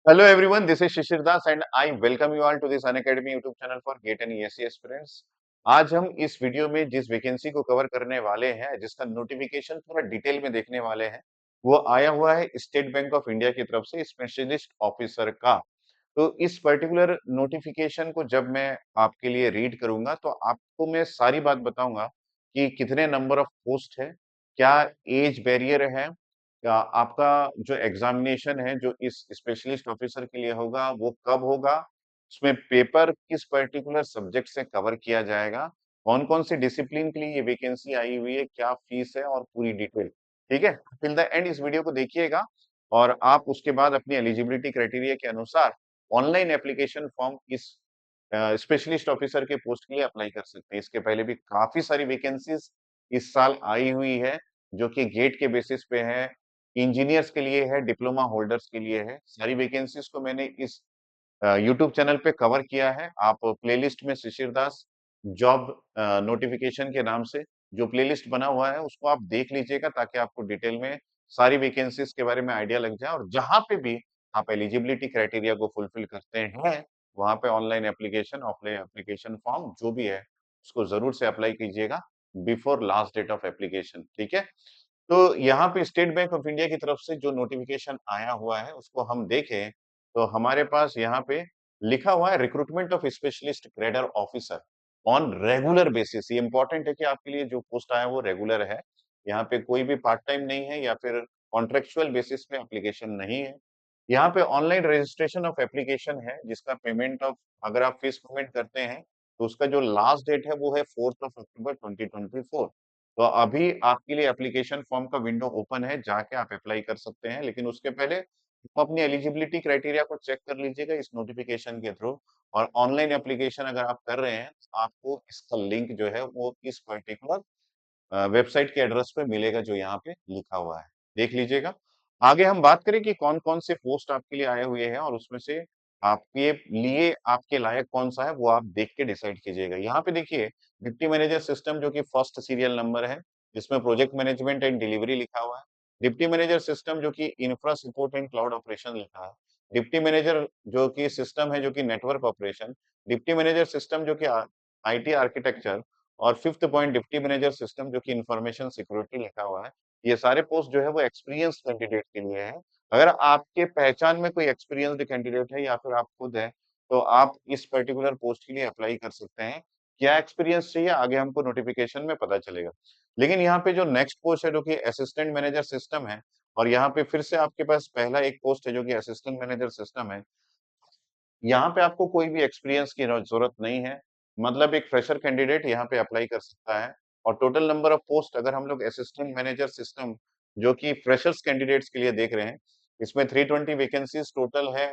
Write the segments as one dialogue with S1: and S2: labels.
S1: Hello everyone, this is Shishir Das and I welcome you all to this Unacademy YouTube channel for GATE and ESE aspirants। आज हम इस video में जिस vacancy को cover करने वाले हैं, जिसका नोटिफिकेशन थोड़ा डिटेल में देखने वाले हैं, वो आया हुआ है स्टेट बैंक ऑफ इंडिया की तरफ से स्पेशलिस्ट ऑफिसर का। तो इस पर्टिकुलर नोटिफिकेशन को जब मैं आपके लिए रीड करूंगा तो आपको मैं सारी बात बताऊंगा कि कितने नंबर ऑफ पोस्ट है, क्या एज बैरियर है, आपका जो एग्जामिनेशन है जो इस स्पेशलिस्ट ऑफिसर के लिए होगा वो कब होगा, उसमें पेपर किस पर्टिकुलर सब्जेक्ट से कवर किया जाएगा, कौन कौन से डिसिप्लिन के लिए ये वैकेंसी आई हुई है, क्या फीस है और पूरी डिटेल। ठीक है, टिल द एंड इस वीडियो को देखिएगा और आप उसके बाद अपनी एलिजिबिलिटी क्राइटेरिया के अनुसार ऑनलाइन एप्लीकेशन फॉर्म इस स्पेशलिस्ट ऑफिसर के पोस्ट के लिए अप्लाई कर सकते हैं। इसके पहले भी काफी सारी वैकेंसीज इस साल आई हुई है जो कि गेट के बेसिस पे है, इंजीनियर्स के लिए है, डिप्लोमा होल्डर्स के लिए है। सारी वैकेंसीज को मैंने इस यूट्यूब चैनल पे कवर किया है। आप प्लेलिस्ट में शिशिर दास जॉब नोटिफिकेशन के नाम से जो प्लेलिस्ट बना हुआ है उसको आप देख लीजिएगा ताकि आपको डिटेल में सारी वैकेंसीज के बारे में आइडिया लग जाए और जहां पे भी आप एलिजिबिलिटी क्राइटेरिया को फुलफिल करते हैं वहां पे online application, offline application form जो भी है उसको जरूर से अप्लाई कीजिएगा before last date of application. ठीक है, तो यहाँ पे स्टेट बैंक ऑफ इंडिया की तरफ से जो नोटिफिकेशन आया हुआ है उसको हम देखें तो हमारे पास यहाँ पे लिखा हुआ है recruitment of specialist grader officer on regular basis. ये इंपॉर्टेंट है कि आपके लिए जो पोस्ट आया वो रेगुलर है, यहाँ पे कोई भी पार्ट टाइम नहीं है या फिर कॉन्ट्रेक्चुअल बेसिस पे एप्लीकेशन नहीं है। यहाँ पे ऑनलाइन रजिस्ट्रेशन ऑफ एप्लीकेशन है जिसका पेमेंट ऑफ, अगर आप फीस पेमेंट करते हैं तो उसका जो लास्ट डेट है वो है 4 अक्टूबर 2024। तो अभी आपके लिए एप्लीकेशन फॉर्म का विंडो ओपन है, जाके आप अप्लाई कर सकते हैं, लेकिन उसके पहले आप अपनी एलिजिबिलिटी क्राइटेरिया को चेक कर लीजिएगा इस नोटिफिकेशन के थ्रू। और ऑनलाइन एप्लीकेशन अगर आप कर रहे हैं तो आपको इसका लिंक जो है वो इस पर्टिकुलर वेबसाइट के एड्रेस पे मिलेगा जो यहाँ पे लिखा हुआ है, देख लीजिएगा। आगे हम बात करें कि कौन-कौन से पोस्ट आपके लिए आए हुए हैं और उसमें से आपके लिए आपके लायक कौन-सा है वो आप देख के डिसाइड कीजिएगा। यहाँ पे देखिए डिप्टी मैनेजर सिस्टम जो कि फर्स्ट सीरियल नंबर है, जिसमें प्रोजेक्ट मैनेजमेंट एंड डिलीवरी लिखा हुआ है। डिप्टी मैनेजर सिस्टम जो कि infra support and cloud operation लिखा है। डिप्टी मैनेजर जो कि सिस्टम है जो कि network operation. Deputy manager system जो कि आईटी आर्किटेक्चर और fifth point deputy manager system जो कि इंफॉर्मेशन सिक्योरिटी लिखा हुआ है। ये सारे पोस्ट जो है वो एक्सपीरियंस कैंडिडेट के लिए है। अगर आपके पहचान में कोई एक्सपीरियंस्ड कैंडिडेट है या फिर आप खुद हैं, तो आप इस पर्टिकुलर पोस्ट के लिए अप्लाई कर सकते हैं। क्या एक्सपीरियंस चाहिए आगे हमको नोटिफिकेशन में पता चलेगा। लेकिन यहाँ पे जो नेक्स्ट पोस्ट है जो कि असिस्टेंट मैनेजर सिस्टम है और यहाँ पे फिर से आपके पास पहला एक पोस्ट है जो कि असिस्टेंट मैनेजर सिस्टम है। यहाँ पे आपको कोई भी एक्सपीरियंस की जरूरत नहीं है, मतलब एक फ्रेशर कैंडिडेट यहाँ पे अप्लाई कर सकता है। और टोटल नंबर ऑफ पोस्ट अगर हम लोग असिस्टेंट मैनेजर सिस्टम जो कि फ्रेशर्स कैंडिडेट्स के लिए देख रहे हैं, इसमें 320 वैकेंसीज टोटल है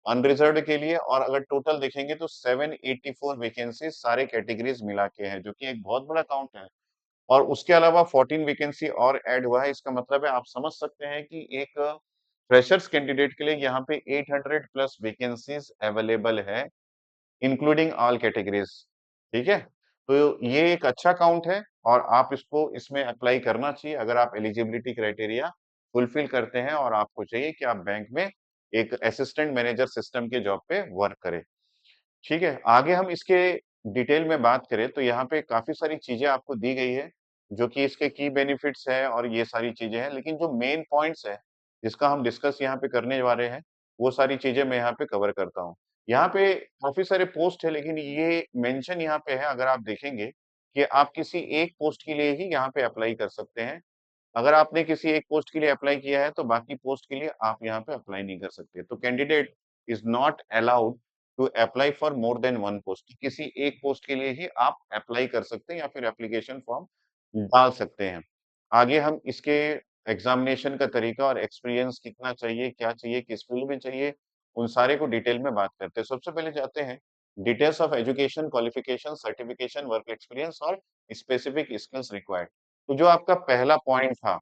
S1: अनरिजर्व्ड के लिए। और अगर टोटल देखेंगे तो 784 वैकेंसीज सारे कैटेगरीज मिला के हैं जो कि एक बहुत बड़ा काउंट है। और उसके अलावा 14 वैकेंसी और ऐड हुआ है। इसका मतलब है आप समझ सकते हैं कि एक फ्रेशर्स कैंडिडेट के लिए यहाँ पे 800 प्लस वैकेंसीज अवेलेबल है इंक्लूडिंग ऑल कैटेगरीज। ठीक है, तो ये एक अच्छा काउंट है और आप इसको इसमें अप्लाई करना चाहिए अगर आप एलिजिबिलिटी क्राइटेरिया फुलफिल करते हैं और आपको चाहिए कि आप बैंक में एक असिस्टेंट मैनेजर सिस्टम के जॉब पे वर्क करें। ठीक है, आगे हम इसके डिटेल में बात करें तो यहाँ पे काफ़ी सारी चीज़ें आपको दी गई है, जो कि इसके की बेनिफिट्स है और ये सारी चीज़ें हैं। लेकिन जो मेन पॉइंट्स है, जिसका हम डिस्कस यहाँ पे करने वाले हैं, वो सारी चीज़ें मैं यहाँ पे कवर करता हूँ। यहाँ पे काफ़ी सारे पोस्ट है लेकिन ये मेंशन यहाँ पे है, अगर आप देखेंगे कि आप किसी एक पोस्ट के लिए ही यहाँ पे अप्लाई कर सकते हैं। अगर आपने किसी एक पोस्ट के लिए अप्लाई किया है तो बाकी पोस्ट के लिए आप यहाँ पे अप्लाई नहीं कर सकते। तो candidate is not allowed to apply for more than one post. किसी एक पोस्ट के लिए ही आप अप्लाई कर सकते हैं या फिर एप्लीकेशन फॉर्म डाल सकते हैं। आगे हम इसके एग्जामिनेशन का तरीका और एक्सपीरियंस कितना चाहिए, क्या चाहिए, किस फील्ड में चाहिए, उन सारे को डिटेल में बात करते हैं। सबसे पहले जाते हैं details of education, qualification, certification, work experience और स्पेसिफिक स्किल्स रिक्वायर्ड। तो जो आपका पहला पॉइंट था,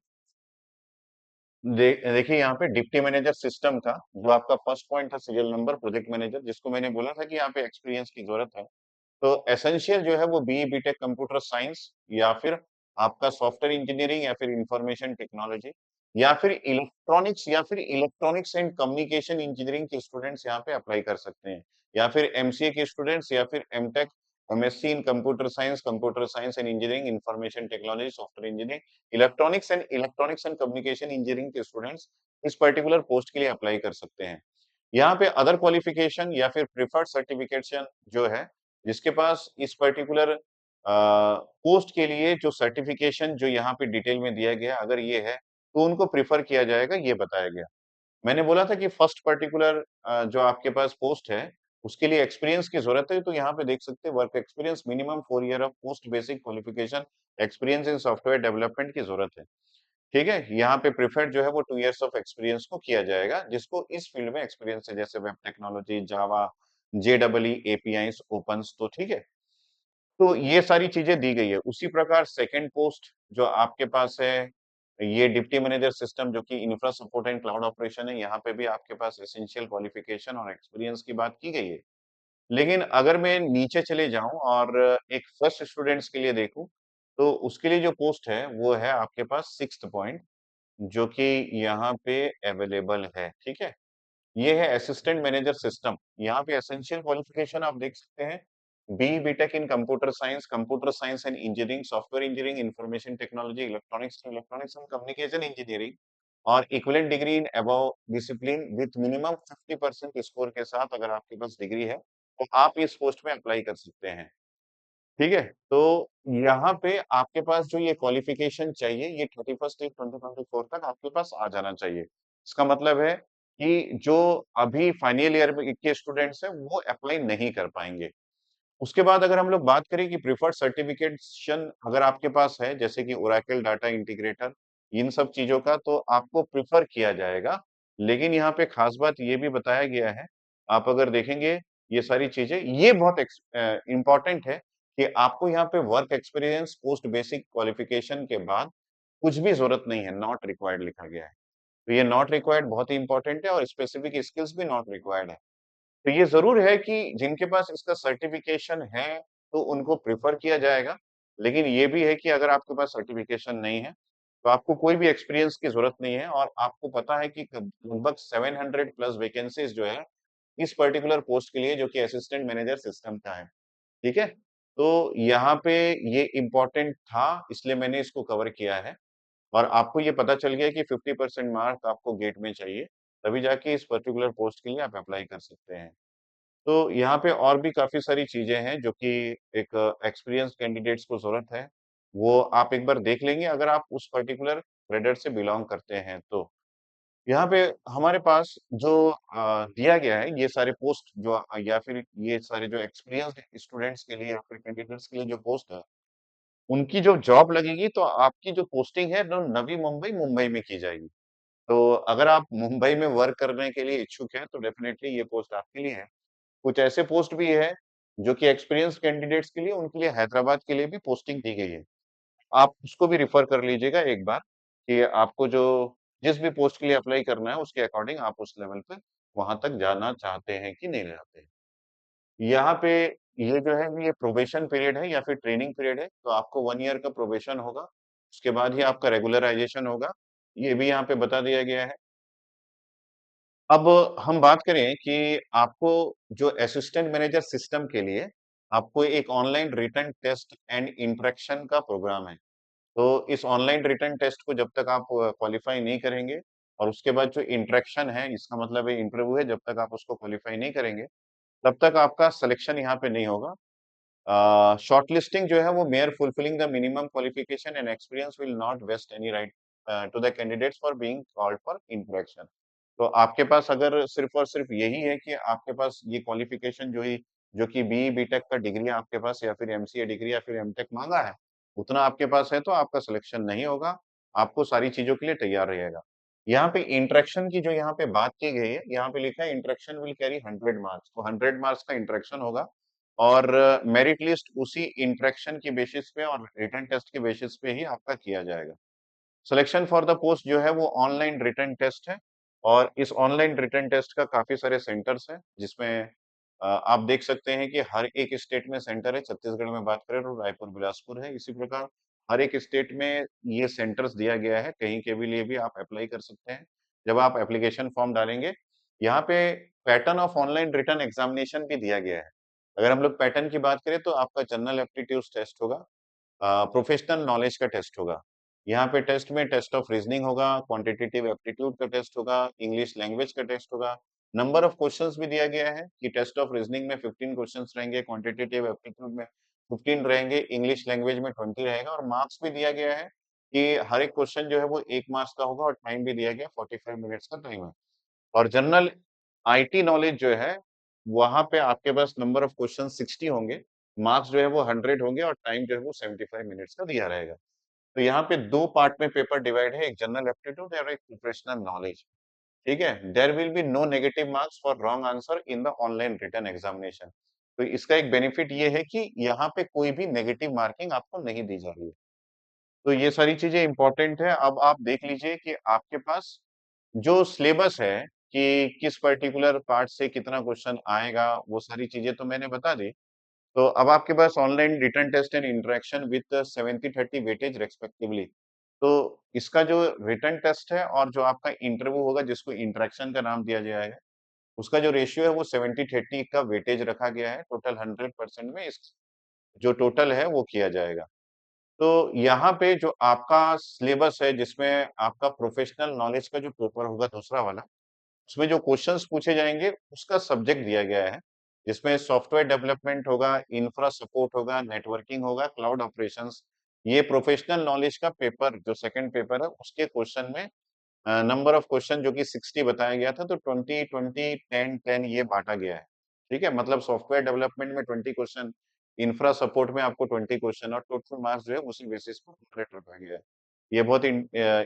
S1: देखिए यहाँ पे डिप्टी मैनेजर सिस्टम का जो आपका फर्स्ट पॉइंट था सीरियल नंबर प्रोजेक्ट मैनेजर, जिसको मैंने बोला था कि यहाँ पे एक्सपीरियंस की जरूरत है। तो एसेंशियल जो है वो बीई बीटेक कंप्यूटर साइंस या फिर आपका सॉफ्टवेयर इंजीनियरिंग या फिर इंफॉर्मेशन टेक्नोलॉजी। या फिर इलेक्ट्रॉनिक्स एंड कम्युनिकेशन इंजीनियरिंग के स्टूडेंट्स यहाँ पे अप्लाई कर सकते हैं, या फिर एमसीए के स्टूडेंट्स, या फिर MTech, MSc in computer science and engineering, information technology, software engineering, electronics and communication engineering के स्टूडेंट्स इस पर्टिकुलर पोस्ट के लिए अप्लाई कर सकते हैं। यहाँ पे अदर क्वालिफिकेशन या फिर प्रिफर्ड सर्टिफिकेशन जो है, जिसके पास इस पर्टिकुलर पोस्ट के लिए जो सर्टिफिकेशन जो यहाँ पे डिटेल में दिया गया, अगर ये है, तो उनको प्रेफर किया जाएगा, ये बताया गया। मैंने बोला था कि फर्स्ट पर्टिकुलर जो आपके पास पोस्ट है, उसके लिए एक्सपीरियंस की ज़रूरत है, तो यहाँ पे देख सकते हैं work experience minimum 4 year of post basic qualification experience in software development की ज़रूरत है। ठीक है? यहाँ पे प्रेफर्ड जो है वो 2 इयर्स ऑफ एक्सपीरियंस को किया जाएगा, जिसको इस फील्ड में एक्सपीरियंस है, जैसे वेब टेक्नोलॉजी, जावा, जेईई, एपीआईज़, ओपन्स, तो ठीक है? तो ये सारी चीज़ें दी गई है। उसी प्रकार सेकंड पोस्ट जो आपके पास है, ये डिप्टी मैनेजर सिस्टम जो कि infra support and cloud operation है, यहाँ पे भी आपके पास एसेंशियल क्वालिफिकेशन और एक्सपीरियंस की बात की गई है। लेकिन अगर मैं नीचे चले जाऊँ और एक फर्स्ट स्टूडेंट्स के लिए देखूँ, तो उसके लिए जो पोस्ट है, वो है आपके पास 6th पॉइंट, जो कि यहाँ पे अवेलेबल है, ठीक है? ये है असिस्टेंट मैनेजर सिस्टम। यहाँ पे एसेंशियल क्वालिफिकेशन आप देख सकते हैं, BE BTech in computer science and engineering, software engineering, information technology, electronics and communication engineering और equivalent degree in above discipline with minimum 50% score के साथ अगर आपके पास डिग्री है, तो आप इस पोस्ट में अप्लाई कर सकते हैं। ठीक है? तो यहाँ पे आपके पास जो ये क्वालिफ़िकेशन चाहिए, ये 31st 2024 तक आपके पास आ जाना चाहिए। इसका मतलब है कि जो अभी फाइनल ईयर में के स्टूडेंट्स हैं, वो अप्लाई नहीं कर पाएँगे। उसके बाद अगर हम लोग बात करें कि प्रिफर्ड सर्टिफिकेशन अगर आपके पास है, जैसे कि ओरेकल डाटा इंटीग्रेटर, इन सब चीज़ों का तो आपको प्रेफ़र किया जाएगा। लेकिन यहाँ पे ख़ास बात ये भी बताया गया है, आप अगर देखेंगे ये सारी चीज़ें, ये बहुत इम्पोर्टेंट है कि आपको यहाँ पे work experience post basic qualification के बाद कुछ भी ज़रूरत नहीं है, नॉट रिक्वायर्ड लिखा गया है। तो ये नॉट रिक्वायर्ड बहुत ही इम्पोर्टेंट है और स्पेसिफिक स्किल्स भी नॉट रिक्वायर्ड है। तो ये ज़रूर है कि जिनके पास इसका सर्टिफ़िकेशन है, तो उनको प्रेफ़र किया जाएगा। लेकिन ये भी है कि अगर आपके पास सर्टिफ़िकेशन नहीं है, तो आपको कोई भी एक्सपीरियंस की ज़रूरत नहीं है और आपको पता है कि कब लगभग 700 प्लस वैकेंसीज़ जो है, इस पर्टिकुलर पोस्ट के लिए जो कि असिस्टेंट मैनेजर सिस्टम का है। ठीक है? तो यहाँ पे ये इम्पोर्टेंट था, इसलिए मैंने इसको कवर किया है और आपको ये पता चल गया कि 50% मार्क आपको गेट में चाहिए, तभी जाके इस पर्टिकुलर पोस्ट के लिए आप अप्लाई कर सकते हैं। तो यहाँ पे और भी काफ़ी सारी चीज़ें हैं जो कि एक एक्सपीरियंस्ड कैंडिडेट्स को ज़रूरत है। वो आप एक बार देख लेंगे अगर आप उस पर्टिकुलर कैडर से बिलॉन्ग करते हैं तो। यहाँ पे हमारे पास जो दिया गया है ये सारे पोस्ट जो या फिर ये सारे जो एक्सपीरियंस्ड स्टूडेंट्स के लिए या फिर कैंडिडेट्स के लिए जो पोस्ट है, उनकी जो जॉब लगेगी तो आपकी जो पोस्टिंग है ना नवी मुंबई, मुंबई में की जाएगी। तो अगर आप मुंबई में वर्क करने के लिए इच्छुक हैं तो डेफ़िनेटली ये पोस्ट आपके लिए है। कुछ ऐसे पोस्ट भी है, जो कि एक्सपीरियंस्ड कैंडिडेट्स के लिए उनके लिए हैदराबाद के लिए भी पोस्टिंग दी गई है। आप उसको भी रेफर कर लीजिएगा एक बार, कि आपको जो जिस भी पोस्ट के लिए अप्लाई करना है उसके अकॉर्डिंग आप उस लेवल पे वहाँ तक जाना चाहते हैं कि नहीं चाहते हैं। यहाँ पे ये जो है ये प्रोबेशन पीरियड है या फिर ट्रेनिंग पीरियड है, तो आपको 1 ईयर का प्रोबेशन होगा, उसके बाद ही आपका रेगुलराइज़ेशन होगा, ये भी यहाँ पे बता दिया गया है। अब हम बात करें कि आपको जो असिस्टेंट मैनेजर सिस्टम के लिए आपको एक online written test and interaction का प्रोग्राम है। तो इस ऑनलाइन रिटन टेस्ट को जब तक आप क्वालीफाई नहीं करेंगे और उसके बाद जो इंटरेक्शन है, इसका मतलब है इंटरव्यू है, जब तक आप उसको क्वालीफाई नहीं करेंगे, तब तक आपका सिलेक्शन यहाँ पे नहीं होगा। शॉर्टलिस्टिंग जो है वो mere fulfilling the minimum qualification and experience will not vest any right to the candidates for being called for interaction. तो आपके पास अगर सिर्फ और सिर्फ यही है कि आपके पास ये क्वालिफिकेशन जो कि बीई बीटेक का डिग्री आपके पास या फिर एमसीए डिग्री या फिर एमटेक मांगा है, उतना आपके पास है तो आपका सिलेक्शन नहीं होगा। आपको सारी चीजों के लिए तैयार रहेगा। यहाँ पे इंटरेक्शन की जो यहाँ पे बात की गई है, यहाँ पे लिखा है इंटरेक्शन विल कैरी 100 मार्क्स, तो 100 मार्क्स का इंटरेक्शन होगा और मेरिट लिस्ट उसी इंटरेक्शन के बेसिस पे और रिटन टेस्ट के बेसिस पे ही आपका किया जाएगा। सिलेक्शन फॉर द पोस्ट जो है वो ऑनलाइन रिटन टेस्ट है और इस ऑनलाइन रिटन टेस्ट का काफी सारे सेंटर्स हैं, जिसमें आप देख सकते हैं कि हर एक स्टेट में सेंटर है। छत्तीसगढ़ में बात करें तो रायपुर, बिलासपुर है। इसी प्रकार हर एक स्टेट में ये सेंटर्स दिया गया है, कहीं के भी लिए भी आप अप्लाई कर सकते हैं। जब आप एप्लीकेशन फॉर्म डालेंगे, यहाँ पे pattern of online written examination भी दिया गया है। अगर हम लोग पैटर्न की बात करें तो आपका जनरल एप्टीट्यूड टेस्ट होगा, प्रोफेशनल नॉलेज का टेस्ट होगा। यहाँ पे टेस्ट में टेस्ट ऑफ रीजनिंग होगा, क्वांटिटेटिव एप्टीट्यूड का टेस्ट होगा, इंग्लिश लैंग्वेज का टेस्ट होगा। नंबर ऑफ क्वेश्चंस भी दिया गया है कि टेस्ट ऑफ रीजनिंग में 15 क्वेश्चंस रहेंगे, क्वांटिटेटिव एप्टीट्यूड में 15 रहेंगे, इंग्लिश लैंग्वेज में 20 रहेगा और मार्क्स भी दिया गया है कि हर एक क्वेश्चन जो है वो 1 मार्क्स का होगा और टाइम भी दिया गया है, 45 मिनट्स का टाइम है। और जनरल आईटी नॉलेज जो है, वहाँ पे आपके पास नंबर ऑफ क्वेश्चन 60 होंगे, मार्क्स जो है वो 100 होंगे और टाइम जो है वो 75 मिनट्स का दिया रहेगा। तो यहाँ पे 2 पार्ट में पेपर डिवाइड है, एक जनरल एप्टीट्यूड और एक प्रोफेशनल नॉलेज, ठीक है? There will be no negative marks for wrong answer in the online written examination. तो इसका एक बेनिफिट ये है कि यहाँ पे कोई भी नेगेटिव मार्किंग आपको नहीं दी जा रही है। तो ये सारी चीजें इंपॉर्टेंट है। अब आप देख लीजिए कि आपके पास जो सिलेबस है कि किस पर्टिकुलर पार्ट से कितना क्वेश्चन आएगा, वो सारी चीजें तो मैंने बता दी। तो अब आपके पास online written test and interaction with 70-30 weightage respectively. तो इसका जो रिटन टेस्ट है और जो आपका इंटरव्यू होगा जिसको इंटरेक्शन का नाम दिया गया है, उसका जो रेशियो है वो 70-30 का वेटेज रखा गया है। टोटल 100% में इस जो टोटल है वो किया जाएगा। तो यहाँ पे जो आपका सिलेबस है जिसमें आपका प्रोफेशनल नॉलेज का जो पेपर होगा दूसरा वाला, उसमें जो क्वेश्चंस पूछे जाएंगे उसका सब्जेक्ट दिया गया है, जिसमें सॉफ्टवेयर डेवलपमेंट होगा, इंफ्रा सपोर्ट होगा, नेटवर्किंग होगा, क्लाउड ऑपरेशंस। ये प्रोफेशनल नॉलेज का पेपर जो सेकंड पेपर है उसके क्वेश्चन में नंबर ऑफ क्वेश्चन जो कि 60 बताया गया था, तो 20 20 10 10 ये बांटा गया है। ठीक है, मतलब सॉफ्टवेयर डेवलपमेंट में 20 क्वेश्चन, इंफ्रा सपोर्ट में आपको 20 क्वेश्चन और टोटल मार्क्स जो है उसी बेसिस पर कैलकुलेट रखा गया है। ये बहुत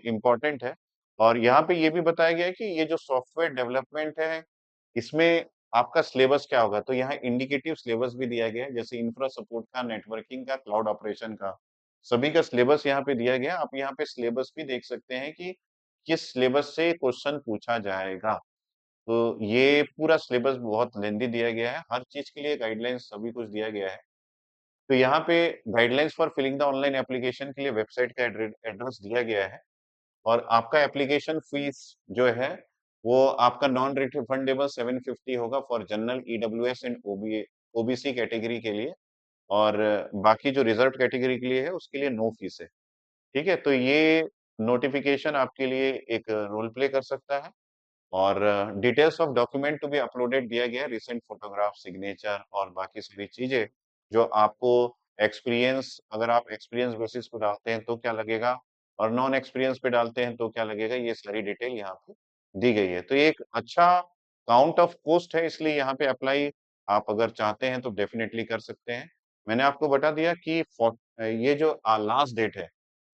S1: इंपॉर्टेंट है। और यहाँ पे ये भी बताया गया है कि ये जो सॉफ्टवेयर डेवलपमेंट है, इसमें आपका सिलेबस क्या होगा, तो यहाँ इंडिकेटिव सिलेबस भी दिया गया है, जैसे इंफ्रा सपोर्ट का, नेटवर्किंग का, क्लाउड ऑपरेशन का, सभी का सिलेबस यहाँ पे दिया गया है। आप यहाँ पे सिलेबस भी देख सकते हैं कि किस सिलेबस से क्वेश्चन पूछा जाएगा। तो ये पूरा सिलेबस बहुत लेंथी दिया गया है, हर चीज के लिए गाइडलाइंस सभी कुछ दिया गया है। तो यहाँ पे guidelines for filling the online application के लिए वेबसाइट का एड्रेस दिया गया है। और आपका एप्लीकेशन फीस जो है वो आपका नॉन रिफंडेबल 750 होगा for general, EWS and OBC category के लिए। और बाकी जो रिजर्व कैटेगरी के लिए है उसके लिए नो फीस है। ठीक है, तो ये नोटिफिकेशन आपके लिए एक रोल प्ले कर सकता है। और details of document to be uploaded दिया गया है, रिसेंट फोटोग्राफ, सिग्नेचर और बाकी सारी चीजें जो आपको एक्सपीरियंस, अगर आप एक्सपीरियंस बेसिस पे डालते हैं तो क्या लगेगा और नॉन एक्सपीरियंस पे डालते हैं तो क्या लगेगा, ये सारी डिटेल यहाँ पे दी गई है। तो ये एक अच्छा काउंट ऑफ पोस्ट है, इसलिए यहाँ पे अप्लाई आप अगर चाहते हैं तो डेफिनेटली कर सकते हैं। मैंने आपको बता दिया कि ये जो लास्ट डेट है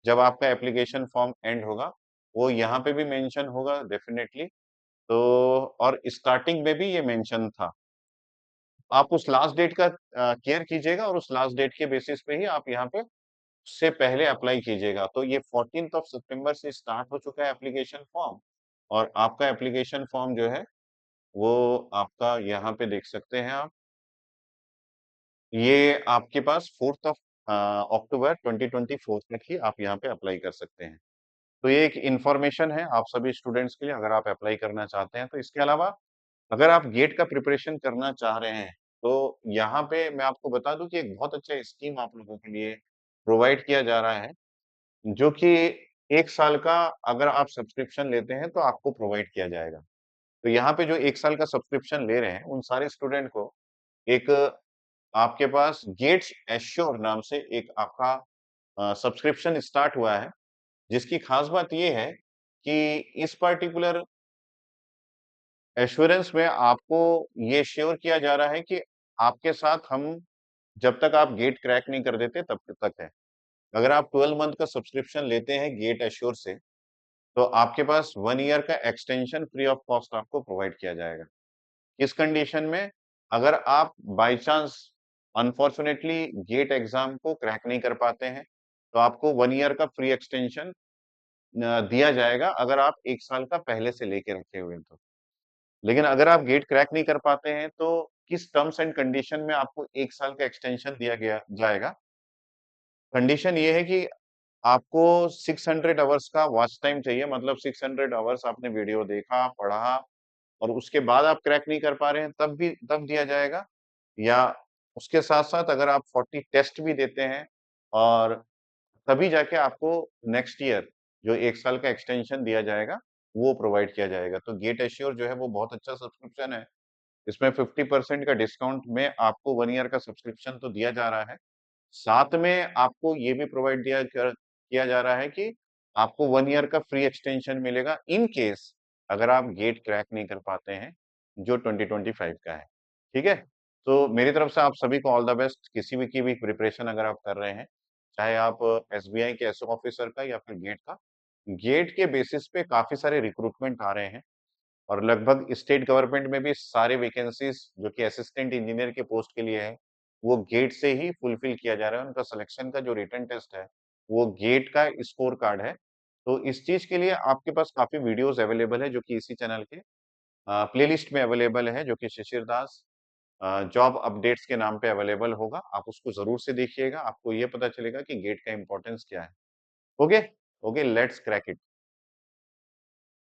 S1: जब आपका एप्लीकेशन फॉर्म एंड होगा, वो यहाँ पे भी मेंशन होगा डेफिनेटली। तो और स्टार्टिंग में भी ये मेंशन था। आप उस लास्ट डेट का केयर कीजिएगा और उस लास्ट डेट के बेसिस पे ही आप यहाँ पे उससे पहले अप्लाई कीजिएगा। तो ये 14th ऑफ सितंबर से स्टार्ट हो चुका है एप्लीकेशन फॉर्म। और आपका एप्लीकेशन फॉर्म जो है वो आपका यहाँ पे देख सकते हैं आप, ये आपके पास 4th ऑफ अक्टूबर 2024 तक ही आप यहाँ पे अप्लाई कर सकते हैं। तो ये एक इंफॉर्मेशन है आप सभी स्टूडेंट्स के लिए अगर आप अप्लाई करना चाहते हैं। तो इसके अलावा अगर आप गेट का प्रिपरेशन करना चाह रहे हैं, तो यहाँ पे मैं आपको बता दूं कि एक बहुत अच्छा स्कीम आप लोगों के लिए प्रोवाइड किया जा रहा है, जो कि 1 साल का अगर आप सब्सक्रिप्शन लेते हैं तो आपको प्रोवाइड किया जाएगा। तो यहाँ पे जो 1 साल का सब्सक्रिप्शन ले रहे हैं, उन सारे स्टूडेंट को एक आपके पास गेट्स एश्योर नाम से एक आपका सब्सक्रिप्शन स्टार्ट हुआ है, जिसकी खास बात ये है कि इस पर्टिकुलर एश्योरेंस में आपको ये श्योर किया जा रहा है कि आपके साथ हम जब तक आप गेट क्रैक नहीं कर देते तब तक है। अगर आप 12 मंथ का सब्सक्रिप्शन लेते हैं गेट एश्योर से, तो आपके पास 1 ईयर का एक्सटेंशन फ्री ऑफ कॉस्ट आपको प्रोवाइड किया जाएगा। किस कंडीशन में? अगर आप by chance unfortunately GATE exam को क्रैक नहीं कर पाते हैं, तो आपको 1 ईयर का फ्री एक्सटेंशन दिया जाएगा अगर आप 1 साल का पहले से लेके रखे हुए हैं तो। लेकिन अगर आप गेट क्रैक नहीं कर पाते हैं तो किस टर्म्स एंड कंडीशन में आपको 1 साल का एक्सटेंशन दिया गया जाएगा? कंडीशन ये है कि आपको 600 आवर्स का वॉच टाइम चाहिए, मतलब 600 आवर्स आपने वीडियो देखा, पढ़ा और उसके बाद आप क्रैक नहीं कर पा रहे हैं, तब दिया जाएगा। या उसके साथ-साथ अगर आप 40 टेस्ट भी देते हैं और तभी जाके आपको नेक्स्ट ईयर जो 1 साल का एक्सटेंशन दिया जाएगा, वो प्रोवाइड किया जाएगा। तो गेट एश्योर जो है वो बहुत अच्छा सब्सक्रिप्शन है। इसमें 50% का डिस्काउंट में आपको 1 ईयर का सब्सक्रिप्शन तो दिया जा रहा है। साथ में आपको ये भी प्रोवाइड किया जा रहा है कि आपको 1 ईयर का फ्री एक्सटेंशन मिलेगा इन केस अगर आप गेट क्रैक नहीं कर पाते हैं, जो 2025 का है। ठीक है? तो मेरी तरफ से आप सभी को ऑल द बेस्ट। किसी भी की भी प्रिपरेशन अगर आप कर रहे हैं, चाहे आप एसबीआई के एसओ ऑफिसर का या फिर गेट का, गेट के बेसिस पे काफ़ी सारे रिक्रूटमेंट आ रहे हैं। और लगभग स्टेट गवर्नमेंट में भी सारे वैकेंसीज जो कि असिस्टेंट इंजीनियर के पोस्ट के लिए है, वो गेट से ही फुलफिल किया जा रहा है। उनका सिलेक्शन का जो रिटन टेस्ट है, वो गेट का स्कोर कार्ड है। तो इस चीज़ के लिए आपके पास काफ़ी वीडियोज़ अवेलेबल है जो कि इसी चैनल के प्लेलिस्ट में अवेलेबल है जो कि शिशिर दास जॉब अपडेट्स के नाम पे अवेलेबल होगा। आप उसको ज़रूर से देखिएगा, आपको ये पता चलेगा कि गेट का इम्पोर्टेंस क्या है। Okay? Okay, let's crack it.